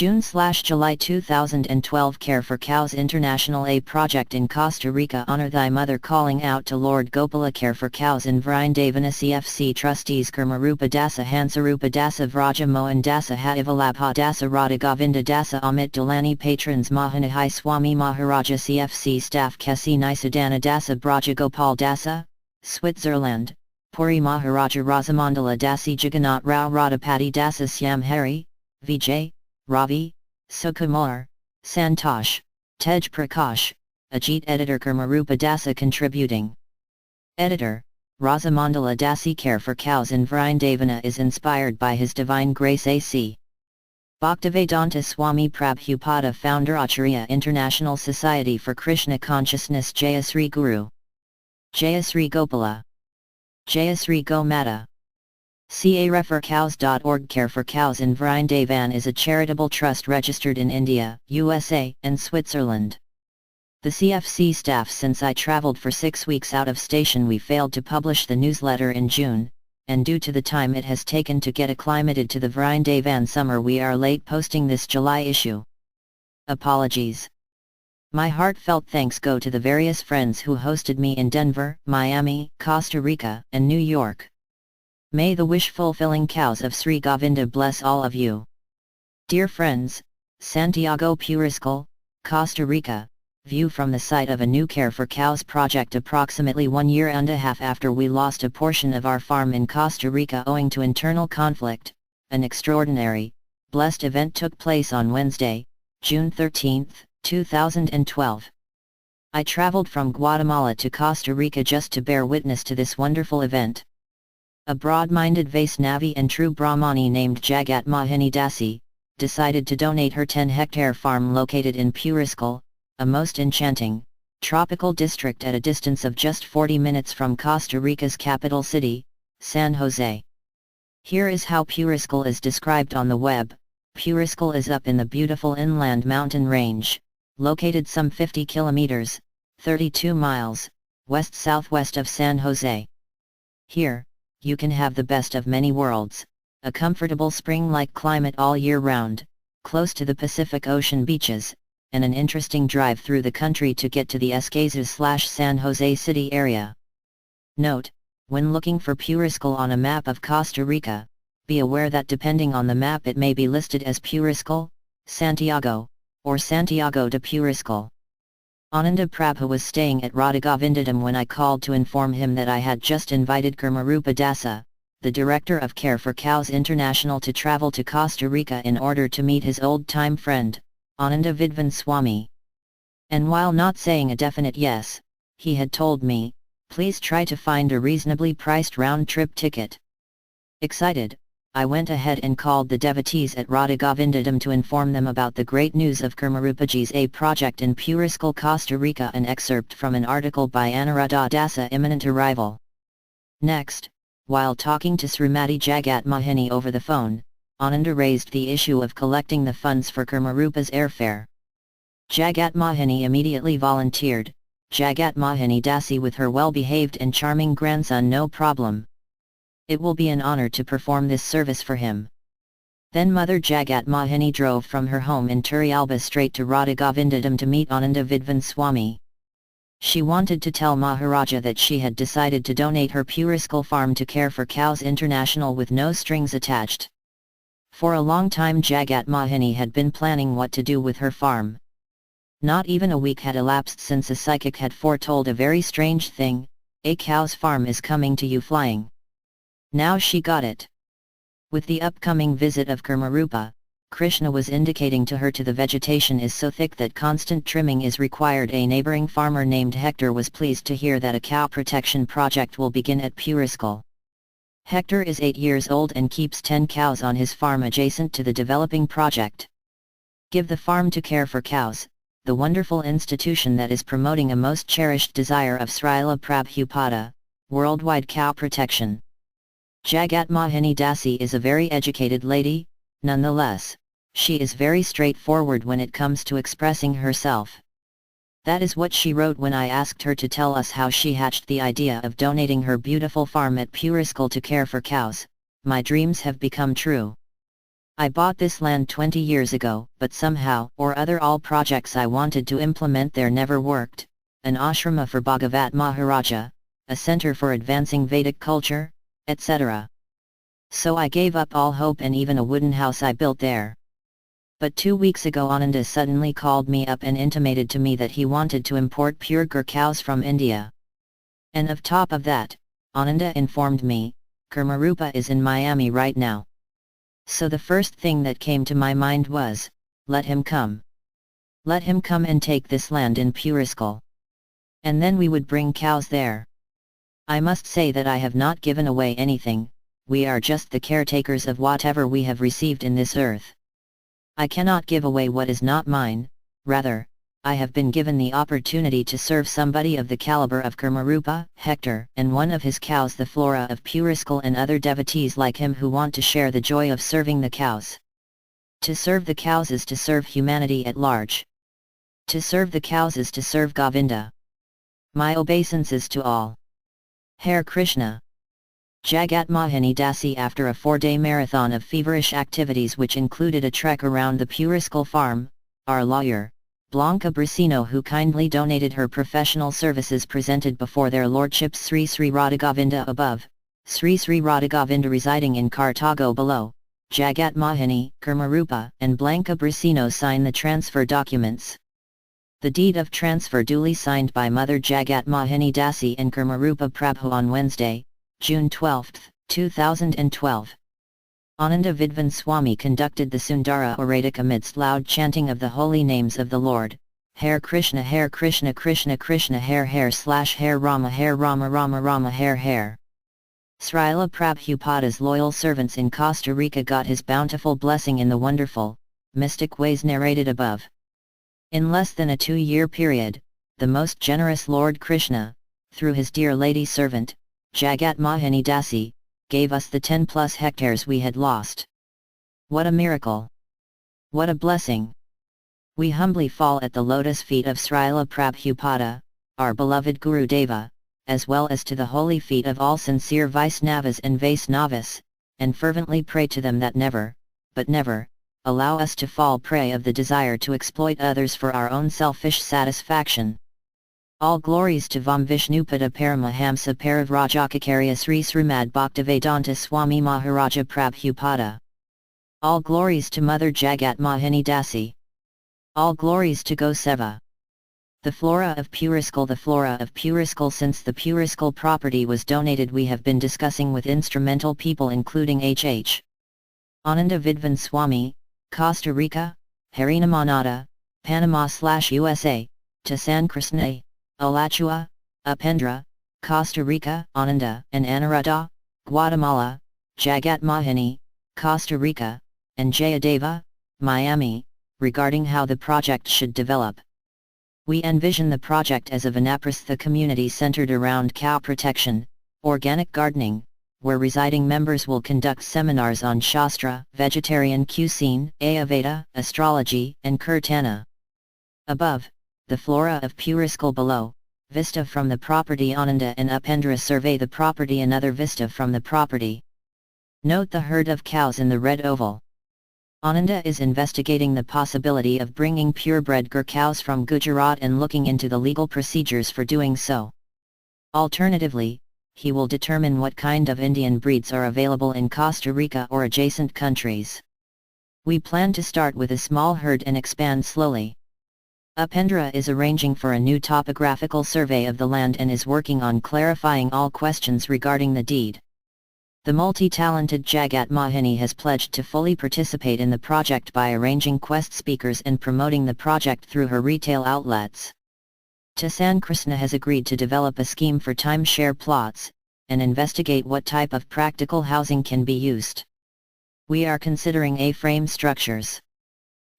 June/July 2012 Care for Cows International, a project in Costa Rica. Honor Thy Mother. Calling out to Lord Gopala. Care for Cows in Vrindavana. CFC Trustees Karmarupa Dasa Hansarupa Dasa Vraja Mohan Dasa Hativalabha Dasa Radha Govinda Dasa Amit Dalani. Patrons Mahanahai Swami Maharaja. CFC Staff Kesi Nisadana Dasa Braja Gopal Dasa, Switzerland, Puri Maharaja Rasamandala Dasi Jagannath Rao Radhapati Dasa Syam Hari, Vijay, Ravi, Sukumar, Santosh, Tej Prakash, Ajit. Editor Karmarupa Dasa. Contributing Editor, Rasamandala Dasi. Care for Cows in Vrindavana is inspired by His Divine Grace A.C. Bhaktivedanta Swami Prabhupada, founder Acharya International Society for Krishna Consciousness. Jayasri Guru, Jayasri Gopala, Jayasri Gomata. Careforcows.org. Care for Cows in Vrindavan is a charitable trust registered in India, USA, and Switzerland. The CFC staff. Since I traveled for 6 weeks out of station, we failed to publish the newsletter in June, and due to the time it has taken to get acclimated to the Vrindavan summer, we are late posting this July issue. Apologies. My heartfelt thanks go to the various friends who hosted me in Denver, Miami, Costa Rica, and New York. May the wish-fulfilling cows of Sri Govinda bless all of you. Dear friends, Santiago Puriscal, Costa Rica, view from the site of a new Care for Cows project. Approximately 1 year and a half after we lost a portion of our farm in Costa Rica owing to internal conflict, an extraordinary, blessed event took place on Wednesday, June 13, 2012. I traveled from Guatemala to Costa Rica just to bear witness to this wonderful event. A broad-minded Vaisnavi and true Brahmani named Jagat Mohini Dasi, decided to donate her 10-hectare farm located in Puriscal, a most enchanting, tropical district at a distance of just 40 minutes from Costa Rica's capital city, San Jose. Here is how Puriscal is described on the web. Puriscal is up in the beautiful inland mountain range, located some 50 kilometers, 32 miles, west-southwest of San Jose. Here, you can have the best of many worlds, a comfortable spring-like climate all year round, close to the Pacific Ocean beaches, and an interesting drive through the country to get to the Escazú/San Jose city area. Note, when looking for Puriscal on a map of Costa Rica, be aware that depending on the map it may be listed as Puriscal, Santiago, or Santiago de Puriscal. Ananda Prabhu was staying at Radhagovindadam when I called to inform him that I had just invited Karmarupa Dasa, the director of Care for Cows International, to travel to Costa Rica in order to meet his old-time friend, Ananda Vidvan Swami. And while not saying a definite yes, he had told me, please try to find a reasonably priced round-trip ticket. Excited, I went ahead and called the devotees at Radhagovindadam to inform them about the great news of Karmarupaji's A project in Puriscal, Costa Rica. An excerpt from an article by Anuradha Dasa, imminent arrival. Next, while talking to Srimati Jagat Mohini over the phone, Ananda raised the issue of collecting the funds for Karmarupa's airfare. Jagat Mohini immediately volunteered, Jagat Mohini Dasi with her well-behaved and charming grandson. No problem. It will be an honor to perform this service for him. Then Mother Jagat Mohini drove from her home in Turrialba straight to Radhagovindadam to meet Ananda Vidvan Swami. She wanted to tell Maharaja that she had decided to donate her Puriscal farm to Care for Cows International with no strings attached. For a long time Jagat Mohini had been planning what to do with her farm. Not even a week had elapsed since a psychic had foretold a very strange thing: a cow's farm is coming to you flying. Now she got it. With the upcoming visit of Karmarupa, Krishna was indicating to her the vegetation is so thick that constant trimming is required. A neighboring farmer named Hector was pleased to hear that a cow protection project will begin at Puriscal. Hector is 8 years old and keeps 10 cows on his farm adjacent to the developing project. Give the farm to Care for Cows, the wonderful institution that is promoting a most cherished desire of Srila Prabhupada, worldwide cow protection. Jagat Mohini Dasi is a very educated lady, nonetheless, she is very straightforward when it comes to expressing herself. That is what she wrote when I asked her to tell us how she hatched the idea of donating her beautiful farm at Puriscal to Care for Cows. My dreams have become true. I bought this land 20 years ago, but somehow or other all projects I wanted to implement there never worked. An ashrama for Bhagavat Maharaja, a center for advancing Vedic culture, etc. So I gave up all hope, and even a wooden house I built there. But 2 weeks ago Ananda suddenly called me up and intimated to me that he wanted to import pure Gur cows from India. And of top of that, Ananda informed me, Karmarupa is in Miami right now. So the first thing that came to my mind was, let him come. Let him come and take this land in Puriskal. And then we would bring cows there. I must say that I have not given away anything, we are just the caretakers of whatever we have received in this earth. I cannot give away what is not mine, rather, I have been given the opportunity to serve somebody of the caliber of Karmarupa, Hector, and one of his cows the Flora of Puriskal, and other devotees like him who want to share the joy of serving the cows. To serve the cows is to serve humanity at large. To serve the cows is to serve Govinda. My obeisances to all. Hare Krishna. Jagat Mohini Dasi. After a 4-day marathon of feverish activities which included a trek around the Puriskal farm, our lawyer, Blanca Brasino, who kindly donated her professional services, presented before their lordships Sri Sri Radhagovinda above, Sri Sri Radhagovinda residing in Kartago below, Jagat Mohini, Karmarupa, and Blanca Brasino sign the transfer documents. The deed of transfer duly signed by Mother Jagat Mohini Dasi and Karmarupa Prabhu on Wednesday, June 12, 2012. Ananda Vidvan Swami conducted the Sundara Oratic amidst loud chanting of the holy names of the Lord, Hare Krishna Krishna Krishna Hare Hare / Hare Rama Rama Rama Hare Hare. Srila Prabhupada's loyal servants in Costa Rica got his bountiful blessing in the wonderful, mystic ways narrated above. In less than a 2-year period, the most generous Lord Krishna, through his dear lady servant, Jagat Mohini Dasi, gave us the 10+ hectares we had lost. What a miracle! What a blessing! We humbly fall at the lotus feet of Srila Prabhupada, our beloved Guru Deva, as well as to the holy feet of all sincere Vaisnavas and Vaisnavas, and fervently pray to them that never, but never, allow us to fall prey of the desire to exploit others for our own selfish satisfaction. All glories to Vam Vishnupada Paramahamsa Parivrajakarya Sri Srimad Bhaktivedanta Swami Maharaja Prabhupada. All glories to Mother Jagat Mohini Dasi. All glories to Goseva. The Flora of Puriskal. The Flora of Puriskal. Since the Puriskal property was donated, we have been discussing with instrumental people including H.H. Ananda Vidvan Swami, Costa Rica, Harinamanada, Panama/USA, Tasan Krishna, Alachua, Upendra, Costa Rica, Ananda and Anuradha, Guatemala, Jagat Mohini, Costa Rica, and Jayadeva, Miami, regarding how the project should develop. We envision the project as a Vanaprastha community centered around cow protection, organic gardening, where residing members will conduct seminars on Shastra, vegetarian cuisine, Ayurveda, astrology, and Kirtana. Above, the Flora of Puriskal. Below, vista from the property. Ananda and Upendra survey the property. Another vista from the property. Note the herd of cows in the red oval. Ananda is investigating the possibility of bringing purebred Gur cows from Gujarat and looking into the legal procedures for doing so. Alternatively, he will determine what kind of Indian breeds are available in Costa Rica or adjacent countries. We plan to start with a small herd and expand slowly. Upendra is arranging for a new topographical survey of the land and is working on clarifying all questions regarding the deed. The multi-talented Jagat Mohini has pledged to fully participate in the project by arranging quest speakers and promoting the project through her retail outlets. Tasan Krishna has agreed to develop a scheme for timeshare plots, and investigate what type of practical housing can be used. We are considering A-frame structures.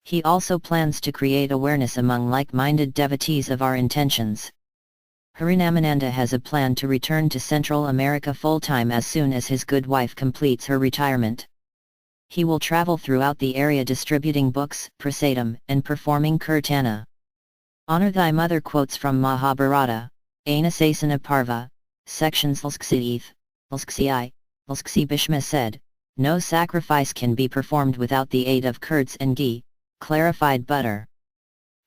He also plans to create awareness among like-minded devotees of our intentions. Harinamananda has a plan to return to Central America full-time as soon as his good wife completes her retirement. He will travel throughout the area distributing books, prasadam, and performing kirtana. Honor thy mother. Quotes from Mahabharata, Anasasana Parva, sections Lsksi Lsksi Bhishma said, no sacrifice can be performed without the aid of curds and ghee, clarified butter.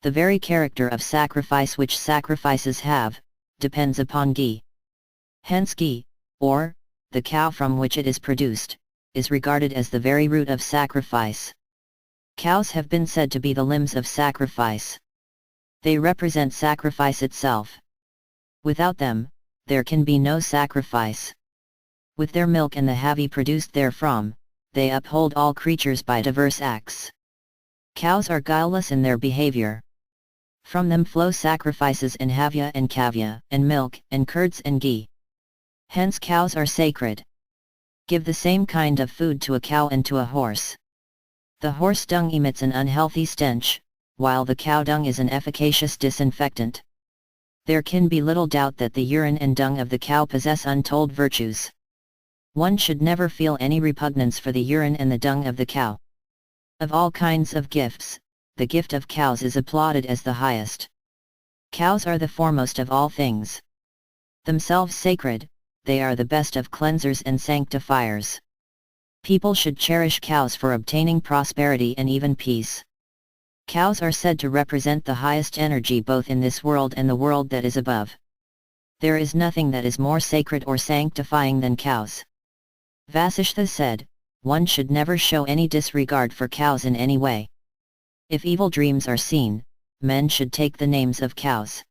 The very character of sacrifice which sacrifices have, depends upon ghee. Hence ghee, or, the cow from which it is produced, is regarded as the very root of sacrifice. Cows have been said to be the limbs of sacrifice. They represent sacrifice itself. Without them, there can be no sacrifice. With their milk and the havey produced therefrom, they uphold all creatures by diverse acts. Cows are guileless in their behavior. From them flow sacrifices in havya and kavya, and milk, and curds and ghee. Hence cows are sacred. Give the same kind of food to a cow and to a horse. The horse dung emits an unhealthy stench, while the cow dung is an efficacious disinfectant. There can be little doubt that the urine and dung of the cow possess untold virtues. One should never feel any repugnance for the urine and the dung of the cow. Of all kinds of gifts, the gift of cows is applauded as the highest. Cows are the foremost of all things. Themselves sacred, they are the best of cleansers and sanctifiers. People should cherish cows for obtaining prosperity and even peace. Cows are said to represent the highest energy both in this world and the world that is above. There is nothing that is more sacred or sanctifying than cows. Vasishtha said, one should never show any disregard for cows in any way. If evil dreams are seen, men should take the names of cows.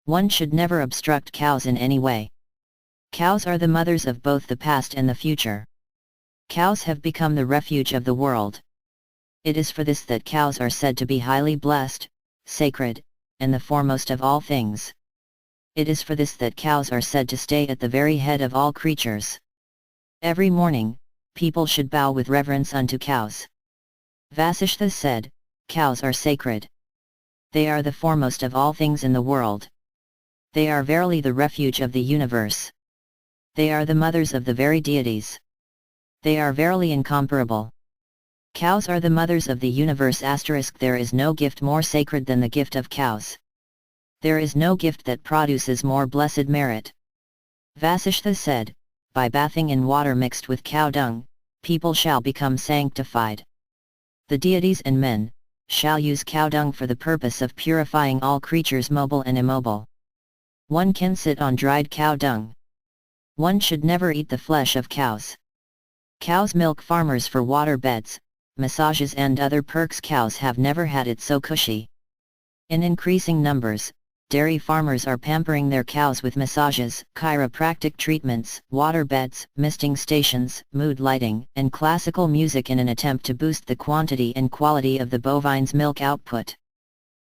One should never obstruct cows in any way. Cows are the mothers of both the past and the future. Cows have become the refuge of the world. It is for this that cows are said to be highly blessed, sacred, and the foremost of all things. It is for this that cows are said to stay at the very head of all creatures. Every morning, people should bow with reverence unto cows. Vasishtha said, cows are sacred. They are the foremost of all things in the world. They are verily the refuge of the universe. They are the mothers of the very deities. They are verily incomparable. Cows are the mothers of the universe. There is no gift more sacred than the gift of cows. There is no gift that produces more blessed merit. Vasishtha said, by bathing in water mixed with cow dung, people shall become sanctified. The deities and men shall use cow dung for the purpose of purifying all creatures mobile and immobile. One can sit on dried cow dung. One should never eat the flesh of cows. Cows milk farmers for water beds, massages and other perks. Cows have never had it so cushy. In increasing numbers, dairy farmers are pampering their cows with massages, chiropractic treatments, water beds, misting stations, mood lighting, and classical music in an attempt to boost the quantity and quality of the bovine's milk output.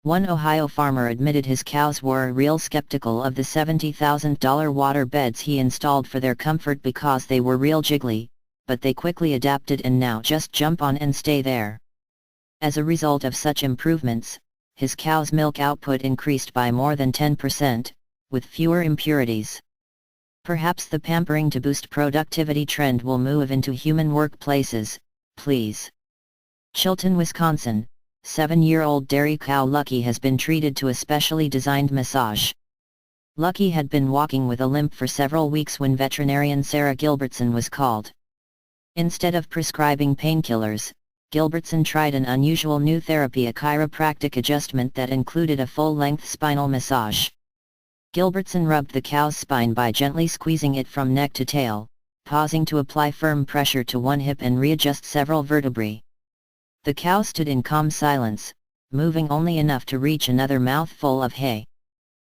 One Ohio farmer admitted his cows were real skeptical of the $70,000 water beds he installed for their comfort because they were real jiggly, but they quickly adapted and now just jump on and stay there. As a result of such improvements, his cow's milk output increased by more than 10%, with fewer impurities. Perhaps the pampering to boost productivity trend will move into human workplaces, please. Chilton, Wisconsin, 7-year-old dairy cow Lucky has been treated to a specially designed massage. Lucky had been walking with a limp for several weeks when veterinarian Sarah Gilbertson was called. Instead of prescribing painkillers, Gilbertson tried an unusual new therapy, a chiropractic adjustment that included a full-length spinal massage. Gilbertson rubbed the cow's spine by gently squeezing it from neck to tail, pausing to apply firm pressure to one hip and readjust several vertebrae. The cow stood in calm silence, moving only enough to reach another mouthful of hay.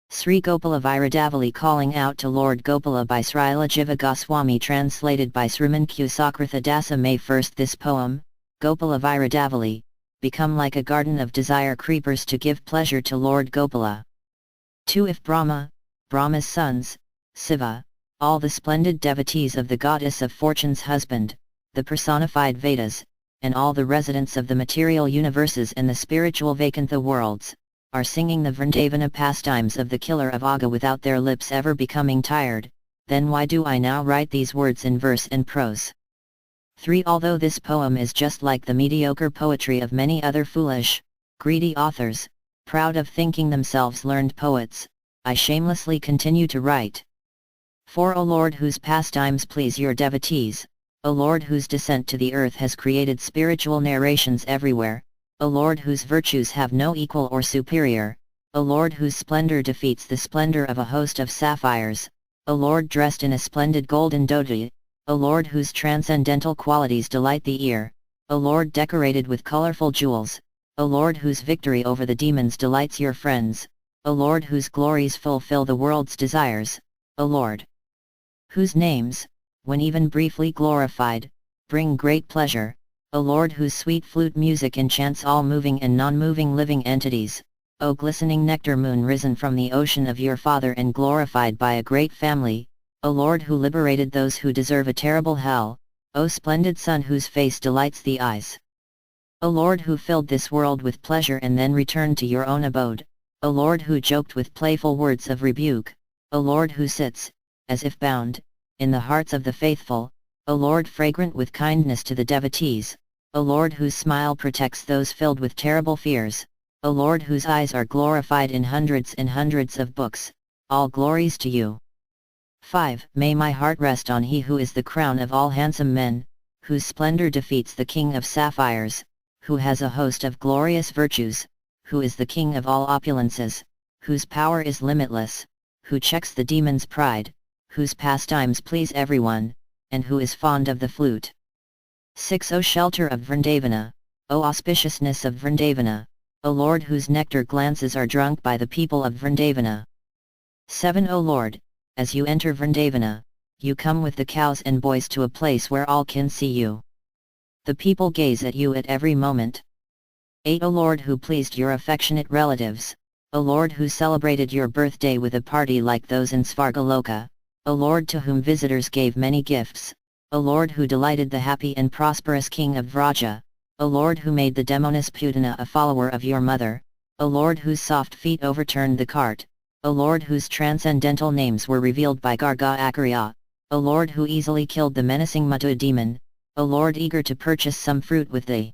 Sri Gopala Viradavali, calling out to Lord Gopala by Srila Jiva Goswami, translated by Sriman Q. Sakratha Dasa. May 1. This poem, Gopala Viradavali, become like a garden of desire creepers to give pleasure to Lord Gopala. 2. If Brahma, Brahma's sons, Siva, all the splendid devotees of the goddess of fortune's husband, the personified Vedas, and all the residents of the material universes and the spiritual Vaikuntha worlds, are singing the Vrindavana pastimes of the killer of Aga without their lips ever becoming tired, then why do I now write these words in verse and prose? 3. Although this poem is just like the mediocre poetry of many other foolish, greedy authors, proud of thinking themselves learned poets, I shamelessly continue to write. For O Lord, whose pastimes please your devotees, O Lord whose descent to the earth has created spiritual narrations everywhere, O Lord whose virtues have no equal or superior, O Lord whose splendor defeats the splendor of a host of sapphires, O Lord dressed in a splendid golden dhoti, O Lord whose transcendental qualities delight the ear, O Lord decorated with colorful jewels, O Lord whose victory over the demons delights your friends, O Lord whose glories fulfill the world's desires, O Lord whose names, when even briefly glorified, bring great pleasure, O Lord whose sweet flute music enchants all moving and non-moving living entities, O glistening nectar moon risen from the ocean of your Father and glorified by a great family, O Lord who liberated those who deserve a terrible hell, O splendid sun whose face delights the eyes. O Lord who filled this world with pleasure and then returned to your own abode, O Lord who joked with playful words of rebuke, O Lord who sits, as if bound, in the hearts of the faithful, O Lord fragrant with kindness to the devotees, O Lord whose smile protects those filled with terrible fears, O Lord whose eyes are glorified in hundreds and hundreds of books, all glories to you. 5. May my heart rest on He who is the crown of all handsome men, whose splendor defeats the king of sapphires, who has a host of glorious virtues, who is the king of all opulences, whose power is limitless, who checks the demon's pride, whose pastimes please everyone, and who is fond of the flute. 6. O shelter of Vrindavana, O auspiciousness of Vrindavana, O Lord whose nectar glances are drunk by the people of Vrindavana. 7. O Lord, as you enter Vrindavana, you come with the cows and boys to a place where all can see you. The people gaze at you at every moment. 8. O Lord who pleased your affectionate relatives, O Lord who celebrated your birthday with a party like those in Svargaloka, O Lord to whom visitors gave many gifts, O Lord who delighted the happy and prosperous king of Vraja, O Lord who made the demoness Putana a follower of your mother, O Lord whose soft feet overturned the cart, O Lord whose transcendental names were revealed by Garga Acharya, O Lord who easily killed the menacing Madhu demon, O Lord eager to purchase some fruit with the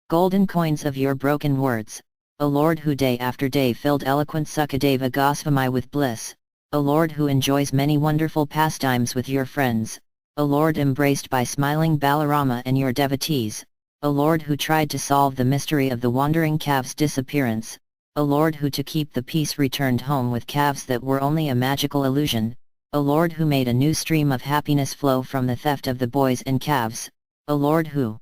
golden coins of your broken words, O Lord who day after day filled eloquent Sukadeva Goswami with bliss, O Lord who enjoys many wonderful pastimes with your friends, O Lord embraced by smiling Balarama and your devotees, O Lord who tried to solve the mystery of the wandering calves' disappearance, O Lord who to keep the peace returned home with calves that were only a magical illusion, O Lord who made a new stream of happiness flow from the theft of the boys and calves, O Lord who,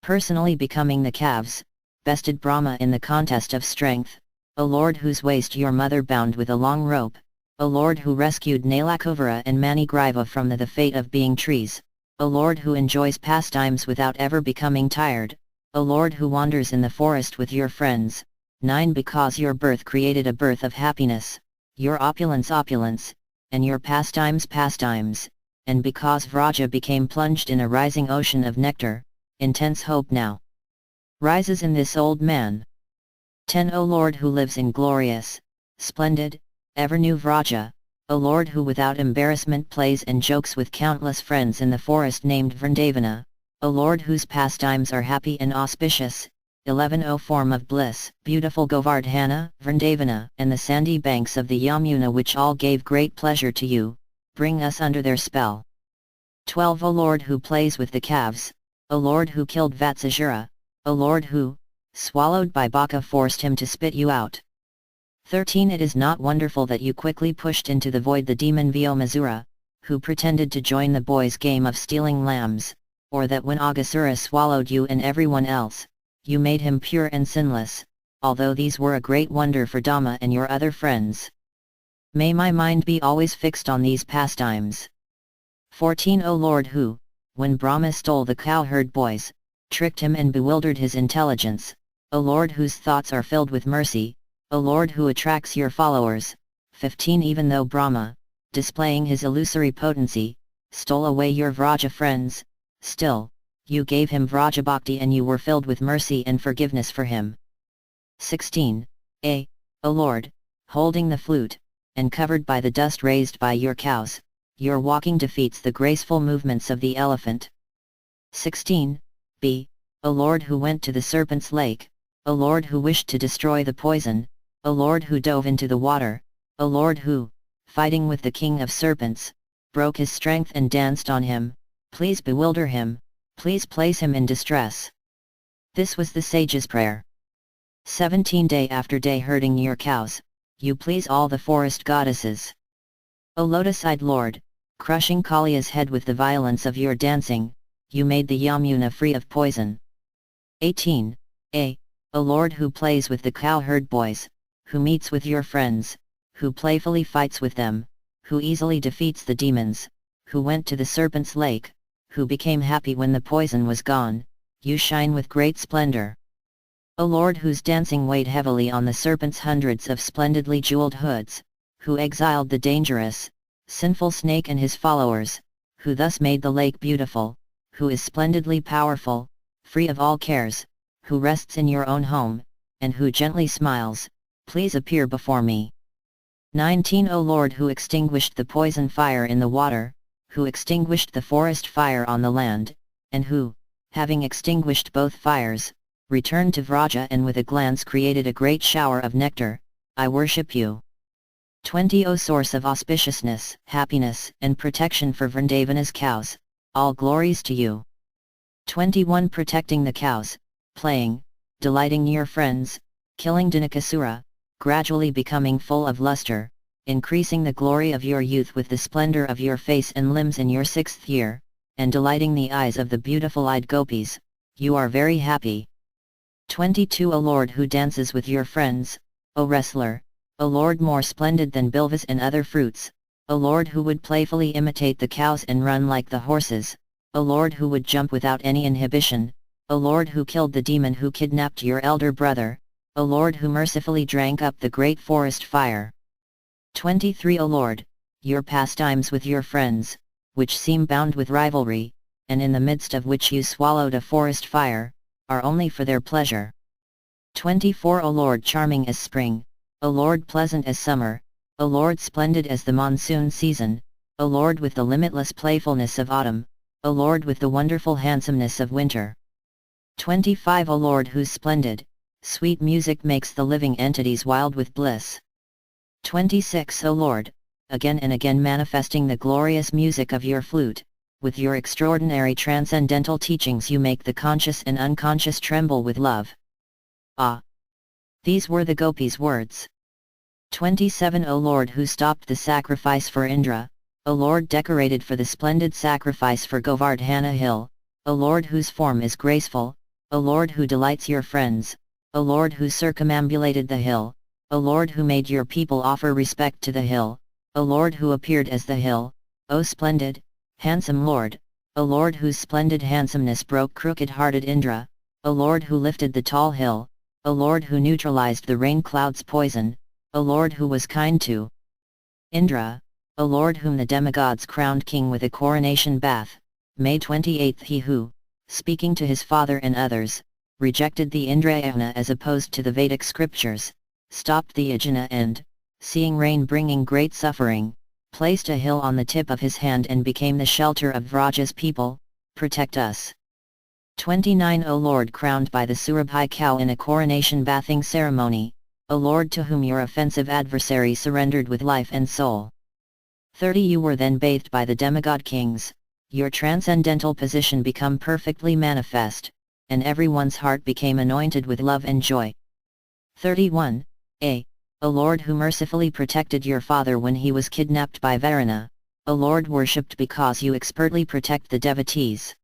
personally becoming the calves, bested Brahma in the contest of strength, O Lord whose waist your mother bound with a long rope, O Lord who rescued Nalakovara and Manigriva from the fate of being trees, O Lord who enjoys pastimes without ever becoming tired, O Lord who wanders in the forest with your friends. 9. Because your birth created a birth of happiness, your opulence, and your pastimes, and because Vraja became plunged in a rising ocean of nectar, intense hope now rises in this old man. 10. O Lord who lives in glorious, splendid, ever-new Vraja, O Lord who without embarrassment plays and jokes with countless friends in the forest named Vrindavana, O Lord whose pastimes are happy and auspicious. 11. O form of bliss, beautiful Govardhana, Vrindavana, and the sandy banks of the Yamuna which all gave great pleasure to you, bring us under their spell. 12. O Lord who plays with the calves, O Lord who killed Vatsajura, O Lord who, swallowed by Baka forced him to spit you out. 13. It is not wonderful that you quickly pushed into the void the demon Vyomazura, who pretended to join the boys' game of stealing lambs, or that when Aghasura swallowed you and everyone else, you made him pure and sinless, although these were a great wonder for Dhamma and your other friends. May my mind be always fixed on these pastimes. 14. O Lord who, when Brahma stole the cowherd boys, tricked him and bewildered his intelligence, O Lord whose thoughts are filled with mercy, O Lord who attracts your followers. 15. Even though Brahma, displaying his illusory potency, stole away your Vraja friends, still, you gave him Vraja Bhakti and you were filled with mercy and forgiveness for him. 16. O Lord, holding the flute, and covered by the dust raised by your cows, your walking defeats the graceful movements of the elephant. 16. O Lord who went to the serpent's lake, O Lord who wished to destroy the poison, O Lord who dove into the water, O Lord who, fighting with the king of serpents, broke his strength and danced on him, Please bewilder him, please place him in distress. This was the sage's prayer. 17 Day after day herding your cows, you please all the forest goddesses. O lotus-eyed Lord, crushing Kalia's head with the violence of your dancing, you made the Yamuna free of poison. 18. O Lord who plays with the cowherd boys, who meets with your friends, who playfully fights with them, who easily defeats the demons, who went to the serpent's lake, who became happy when the poison was gone, you shine with great splendor. O Lord whose dancing weighed heavily on the serpent's hundreds of splendidly jeweled hoods, who exiled the dangerous, sinful snake and his followers, who thus made the lake beautiful, who is splendidly powerful, free of all cares, who rests in your own home, and who gently smiles, please appear before me. 19 O Lord who extinguished the poison fire in the water, who extinguished the forest fire on the land, and who, having extinguished both fires, returned to Vraja and with a glance created a great shower of nectar, I worship you. 20 O source of auspiciousness, happiness, and protection for Vrindavana's cows, all glories to you. 21 Protecting the cows, playing, delighting your friends, killing Dinakasura, gradually becoming full of luster, increasing the glory of your youth with the splendor of your face and limbs in your 6th year, and delighting the eyes of the beautiful-eyed gopis, you are very happy. 22 O Lord who dances with your friends, O wrestler, O Lord more splendid than bilvas and other fruits, O Lord who would playfully imitate the cows and run like the horses, O Lord who would jump without any inhibition, O Lord who killed the demon who kidnapped your elder brother, O Lord who mercifully drank up the great forest fire. 23 O Lord, your pastimes with your friends, which seem bound with rivalry, and in the midst of which you swallowed a forest fire, are only for their pleasure. 24 O Lord charming as spring, O Lord pleasant as summer, O Lord splendid as the monsoon season, O Lord with the limitless playfulness of autumn, O Lord with the wonderful handsomeness of winter. 25 O Lord whose splendid, sweet music makes the living entities wild with bliss. 26 O Lord, again and again manifesting the glorious music of your flute, with your extraordinary transcendental teachings you make the conscious and unconscious tremble with love. Ah! These were the gopis' words. 27 O Lord who stopped the sacrifice for Indra, O Lord decorated for the splendid sacrifice for Govardhana hill, O Lord whose form is graceful, O Lord who delights your friends, O Lord who circumambulated the hill, O Lord who made your people offer respect to the hill, O Lord who appeared as the hill, O splendid, handsome Lord, O Lord whose splendid handsomeness broke crooked-hearted Indra, O Lord who lifted the tall hill, O Lord who neutralized the rain cloud's poison, O Lord who was kind to Indra, O Lord whom the demigods crowned king with a coronation bath. May 28 He who, speaking to his father and others, rejected the Indrayana as opposed to the Vedic scriptures, stopped the Yajna and, seeing rain bringing great suffering, placed a hill on the tip of his hand and became the shelter of Vraja's people, protect us. 29 O Lord crowned by the Surabhi cow in a coronation bathing ceremony, O Lord to whom your offensive adversary surrendered with life and soul. 30 You were then bathed by the demigod kings, your transcendental position become perfectly manifest, and everyone's heart became anointed with love and joy. 31 O Lord who mercifully protected your father when he was kidnapped by Varuna, O Lord worshipped because you expertly protect the devotees.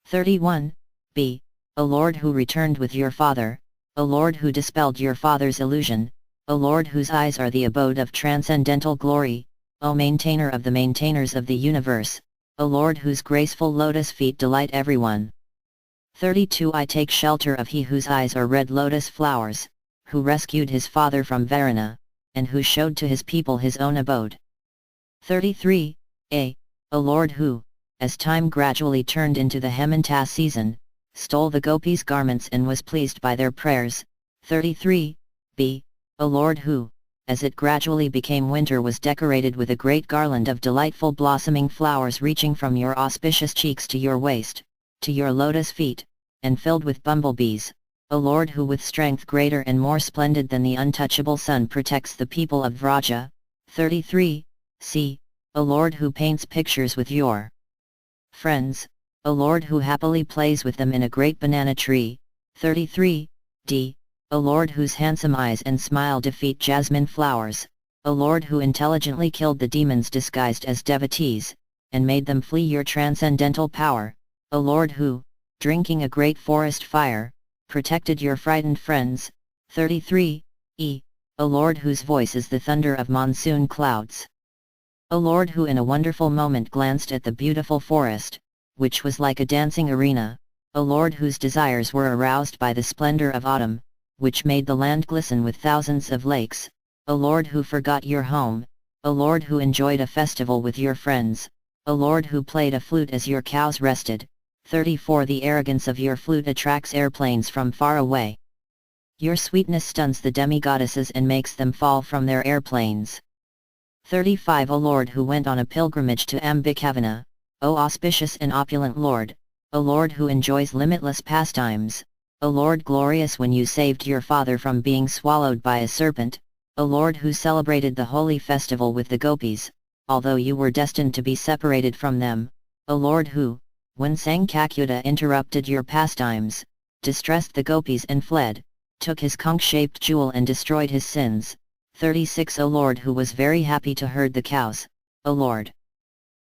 31 O Lord who returned with your father, O Lord who dispelled your father's illusion, O Lord whose eyes are the abode of transcendental glory, O maintainer of the maintainers of the universe, O Lord whose graceful lotus feet delight everyone. 32 I take shelter of he whose eyes are red lotus flowers, who rescued his father from Varuna, and who showed to his people his own abode. 33 O Lord who, as time gradually turned into the Hemanta season, stole the gopis' garments and was pleased by their prayers. 33 O Lord who, as it gradually became winter was decorated with a great garland of delightful blossoming flowers reaching from your auspicious cheeks to your waist, to your lotus feet, and filled with bumblebees, O Lord who with strength greater and more splendid than the untouchable sun protects the people of Vraja. 33 O Lord who paints pictures with your friends, a lord who happily plays with them in a great banana tree. 33, d. A lord whose handsome eyes and smile defeat jasmine flowers, a lord who intelligently killed the demons disguised as devotees, and made them flee your transcendental power, a lord who, drinking a great forest fire, protected your frightened friends. 33, e. A lord whose voice is the thunder of monsoon clouds. A lord who in a wonderful moment glanced at the beautiful forest, which was like a dancing arena, a lord whose desires were aroused by the splendor of autumn, which made the land glisten with thousands of lakes, a lord who forgot your home, a lord who enjoyed a festival with your friends, a lord who played a flute as your cows rested. 34 The arrogance of your flute attracts airplanes from far away. Your sweetness stuns the demigoddesses and makes them fall from their airplanes. 35 A lord who went on a pilgrimage to Ambikavana, O auspicious and opulent lord, a lord who enjoys limitless pastimes, a lord glorious when you saved your father from being swallowed by a serpent, a lord who celebrated the holy festival with the gopis, although you were destined to be separated from them, a lord who, when Sankakyuta interrupted your pastimes, distressed the gopis and fled, took his conch-shaped jewel and destroyed his sins. 36 A lord who was very happy to herd the cows, a lord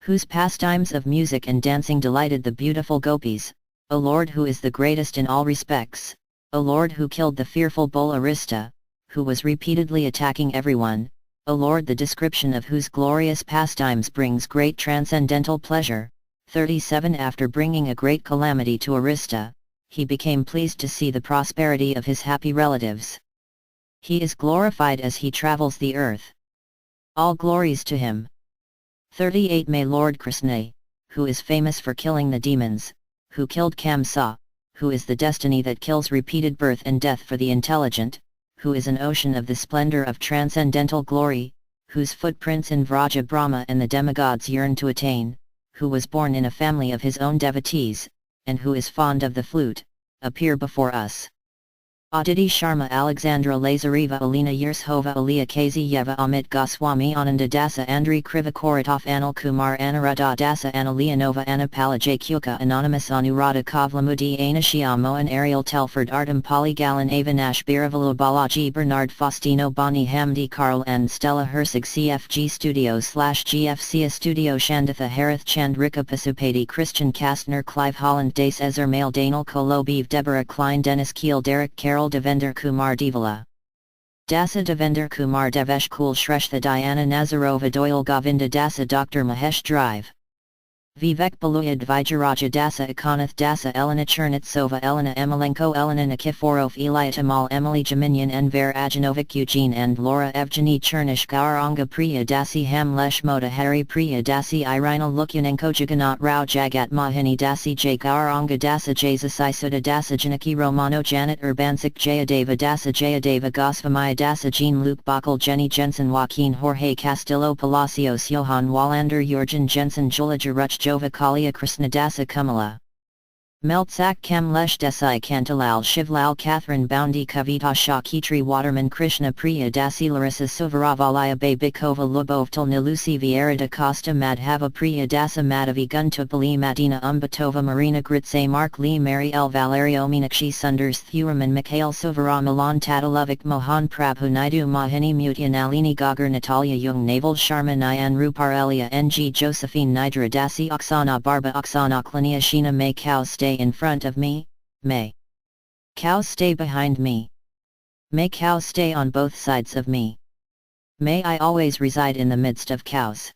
whose pastimes of music and dancing delighted the beautiful gopis, a lord who is the greatest in all respects, a lord who killed the fearful bull Arista, who was repeatedly attacking everyone, a lord the description of whose glorious pastimes brings great transcendental pleasure. 37 After bringing a great calamity to Arista, he became pleased to see the prosperity of his happy relatives. He is glorified as he travels the earth. All glories to him. 38 May Lord Krishna, who is famous for killing the demons, who killed Kamsa, who is the destiny that kills repeated birth and death for the intelligent, who is an ocean of the splendor of transcendental glory, whose footprints in Vraja Brahma and the demigods yearn to attain, who was born in a family of his own devotees, and who is fond of the flute, appear before us. Aditi Sharma Alexandra Lazareva Alina Yershova Aliya Kaziyeva Amit Goswami Ananda Dasa Andriy Krivokoratov Anil Kumar Anuradha Dasa Anilianova Anapala Jakyuka Anonymous Anuradha Kavlamudi Anashiamo and Ariel Telford Artem Polygalan Avinash Biravala Balaji Bernard Faustino Bani Hamdi Carl and Stella Hersig CFG Studio /GFCA Studio Shandatha Harith Chandrika Pasupati Christian Kastner Clive Holland Dace Ezer Mail Daniel Kolobeev Deborah Klein Dennis Keel Derek Carroll Devender Kumar Devala Dasa Devender Kumar Devesh Kul Shrestha Diana Nazarova Doyle Govinda Dasa Dr. Mahesh Drive Vivek Baluya Dvijaraja Dasa Ekanath Dasa Elena Chernitsova Elena Emalenko Elena Nikiforov Eliatamal Emily Jaminyan Enver Ajanovic Eugene and Laura Evgeny Chernish Gauranga Priya Dasi Hamlesh Moda Hari Priya Dasi Irina Lukyanenko Jagannath Rao Jagat Mohini Dasi J Gauranga Dasa Jayasai Sudha Dasa Janaki Romano Janet Urbansik Jayadeva Dasa Jayadeva Gosvamaya Dasa Jean Luke Bockel Jenny Jensen Joaquin Jorge Castillo Palacios Johan Wallander Jurgen Jensen Julaja Ruch Jova Kalia Krishna Dasa Kamala Meltsak Kamlesh Desai Kantalal Shivlal Catherine Boundy Kavita Shakitri Waterman Krishna Priya Dasi Larissa Suvaravalaya Babikova Lubovtal Nilusi Vieira da Costa Madhava Priya Dasa Madhavi Guntupali Madina Umbatova Marina Gritse Mark Lee Mary L. Valerio Meenakshi Sundars Thuraman Mikhail Suvara Milan Tadalovic Mohan Prabhu Naidu Mohini Mutya Nalini Gagar Natalia Jung Naval Sharma Nayan Rupar Elia NG Josephine Nidra Dasi Oksana Barba Oksana Klania Sheena May Cows Stay in front of me, may cows stay behind me. May cows stay on both sides of me. May I always reside in the midst of cows.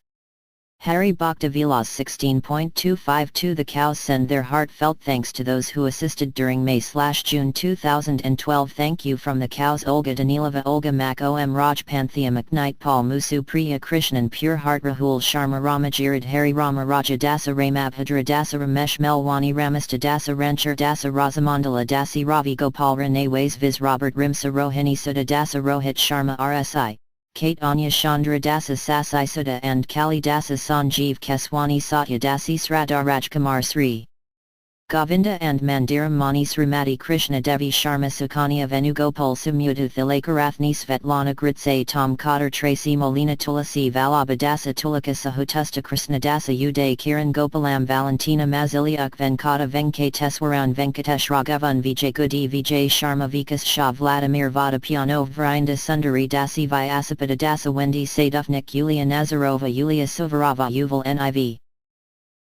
Hari Bhakta Vilas 16.252 The cows send their heartfelt thanks to those who assisted during May/June 2012. Thank you from the cows Olga Danilova Olga Mak Om Raj Panthea McKnight Paul Musu Priya Krishnan Pure Heart Rahul Sharma Ramajirid Hari Rama Raja Dasa Ramabhadra Dasa Ramesh Melwani Ramasta Dasa Rancher Dasa Rasamandala Dasi Ravi Gopal Rene Ways Viz Robert Rimsa Rohini Sudha Dasa Rohit Sharma RSI Kate Anya Chandra Dasa Sasai Sudha and Kali Dasa Sanjeev Keswani Satya Dasi Sradar Rajkumar Sri Govinda and Mandiram Mani Srimati Krishna Devi Sharma Sukanya Venugopal Simudha Thilakarathni Svetlana Gritse Tom Cotter Tracy Molina Tulasi Vallabhadasa Tulaka Sahutusta Krishnadasa Uday Kiran Gopalam Valentina Maziliuk Venkata Venkateswaran Venkatesh Raghavan Vijay Goody Vijay Sharma Vikas Shah Vladimir Vadapiano Vrinda Sundari Dasi Vyasapada Dasa Wendy Sadufnik Yulia Nazarova Yulia Suvarava Yuval NIV